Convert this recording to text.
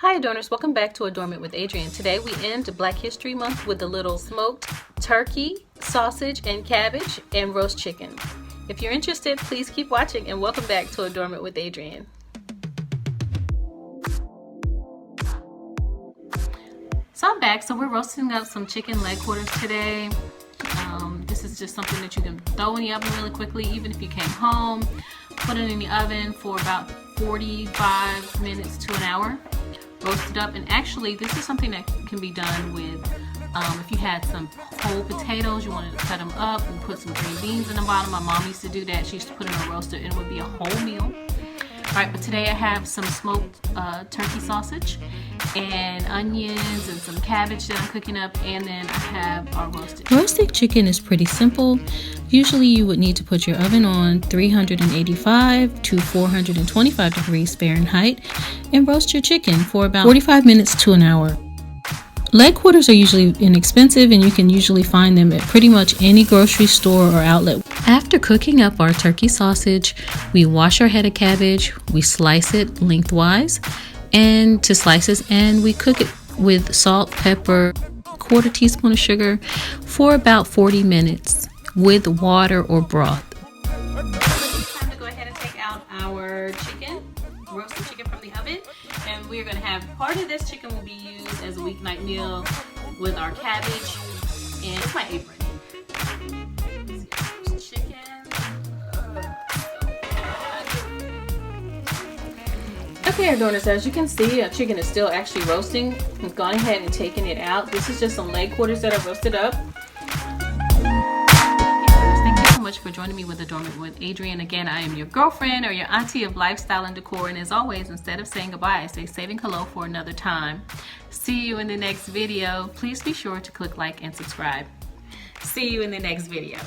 Hi Adorners, welcome back to Adornment with Adrienne. Today we end Black History Month with a little smoked turkey, sausage, and cabbage, and roast chicken. If you're interested, please keep watching and welcome back to Adornment with Adrienne. So I'm back. So we're roasting up some chicken leg quarters today. This is just something that you can throw in the oven really quickly, even if you came home. Put it in the oven for about 45 minutes to an hour. Roast it up, and actually this is something that can be done with if you had some whole potatoes, you wanted to cut them up and put some green beans in the bottom. My mom used to do that. She used to put it in a roaster and it would be a whole meal. Alright, but today I have some smoked turkey sausage and onions and some cabbage that I'm cooking up, and then I have our roasted chicken. Roasted chicken is pretty simple. Usually you would need to put your oven on 385 to 425 degrees Fahrenheit and roast your chicken for about 45 minutes to an hour. Leg quarters are usually inexpensive, and you can usually find them at pretty much any grocery store or outlet. After cooking up our turkey sausage, we wash our head of cabbage, we slice it lengthwise and to slices, and we cook it with salt, pepper, quarter teaspoon of sugar for about 40 minutes with water or broth. It's time to go ahead and take out our chicken, roasted chicken from the oven, and we're going to have part of this chicken will be used as a weeknight meal with our cabbage, and it's my apron. Chicken. Okay, Adorners, as you can see, our chicken is still actually roasting. I've gone ahead and taken it out. This is just some leg quarters that I roasted up. Thank you so much for joining me with Adornment with Adrienne. Again, I am your girlfriend or your auntie of lifestyle and decor, and as always, instead of saying goodbye, I say saving hello for another time. See you in the next video. Please be sure to click like and subscribe. See you in the next video.